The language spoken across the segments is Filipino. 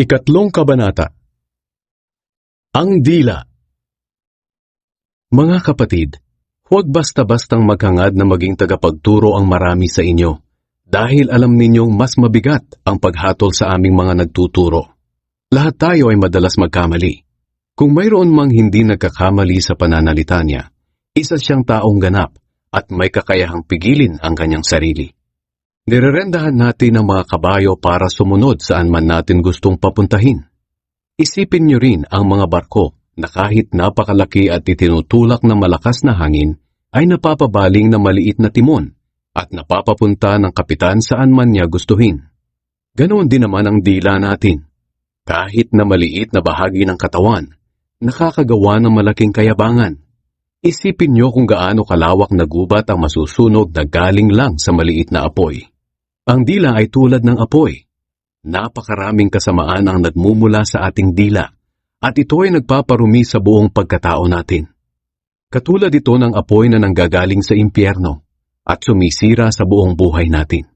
Ikatlong kabanata. Ang dila. Mga kapatid, huwag basta-bastang maghangad na maging tagapagturo ang marami sa inyo, dahil alam ninyong mas mabigat ang paghatol sa aming mga nagtuturo. Lahat tayo ay madalas magkamali. Kung mayroon mang hindi nagkakamali sa pananalita niya, isa siyang taong ganap at may kakayahang pigilin ang kanyang sarili. Nirerendahan natin ang mga kabayo para sumunod saan man natin gustong papuntahin. Isipin niyo rin ang mga barko na kahit napakalaki at itinutulak ng malakas na hangin, ay napapabaling na maliit na timon at napapapunta ng kapitan saan man niya gustuhin. Ganoon din naman ang dila natin. Kahit na maliit na bahagi ng katawan, nakakagawa ng malaking kayabangan. Isipin niyo kung gaano kalawak na gubat ang masusunog na galing lang sa maliit na apoy. Ang dila ay tulad ng apoy. Napakaraming kasamaan ang nagmumula sa ating dila at ito ay nagpaparumi sa buong pagkatao natin. Katulad ito ng apoy na nanggagaling sa impyerno at sumisira sa buong buhay natin.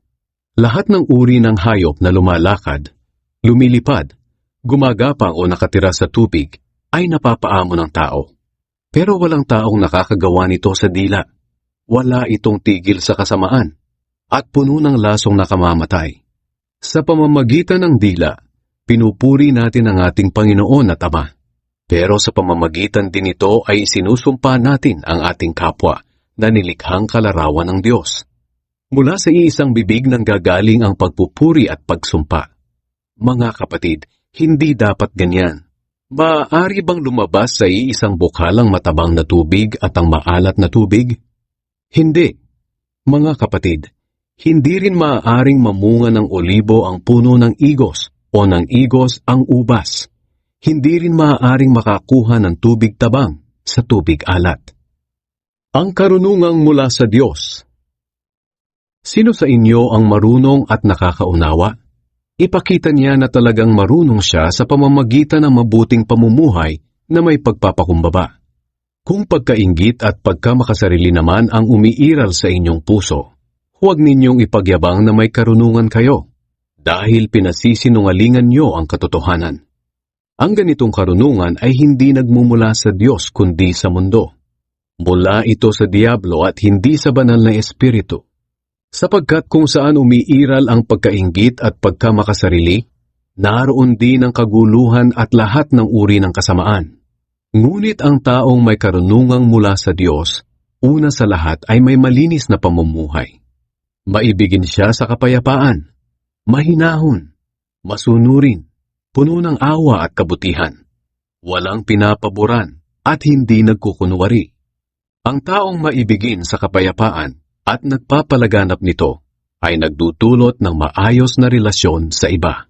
Lahat ng uri ng hayop na lumalakad, lumilipad, gumagapang o nakatira sa tubig ay napapaamo ng tao. Pero walang taong nakakagawa nito sa dila. Wala itong tigil sa kasamaan at puno ng lasong nakamamatay. Sa pamamagitan ng dila, pinupuri natin ang ating Panginoon at Ama. Pero sa pamamagitan din ito ay isinusumpa natin ang ating kapwa na nilikhang kalarawan ng Diyos. Mula sa iisang bibig nang gagaling ang pagpupuri at pagsumpa. Mga kapatid, hindi dapat ganyan. Maaari bang lumabas sa iisang bukhalang matabang na tubig at ang maalat na tubig? Hindi. Mga kapatid, hindi rin maaaring mamunga ng olibo ang puno ng igos o ng igos ang ubas. Hindi rin maaaring makakuha ng tubig tabang sa tubig alat. Ang karunungang mula sa Diyos. Sino sa inyo ang marunong at nakakaunawa? Ipakita niya na talagang marunong siya sa pamamagitan ng mabuting pamumuhay na may pagpapakumbaba. Kung pagkainggit at pagkamakasarili naman ang umiiral sa inyong puso, huwag ninyong ipagyabang na may karunungan kayo, dahil pinasisinungalingan niyo ang katotohanan. Ang ganitong karunungan ay hindi nagmumula sa Diyos kundi sa mundo. Mula ito sa diablo at hindi sa banal na espiritu. Sapagkat kung saan umiiral ang pagkainggit at pagkamakasarili, naroon din ang kaguluhan at lahat ng uri ng kasamaan. Ngunit ang taong may karunungang mula sa Diyos, una sa lahat ay may malinis na pamumuhay. Maibigin siya sa kapayapaan, mahinahon, masunurin, puno ng awa at kabutihan, walang pinapaboran at hindi nagkukunwari. Ang taong maibigin sa kapayapaan at nagpapalaganap nito ay nagdudulot ng maayos na relasyon sa iba.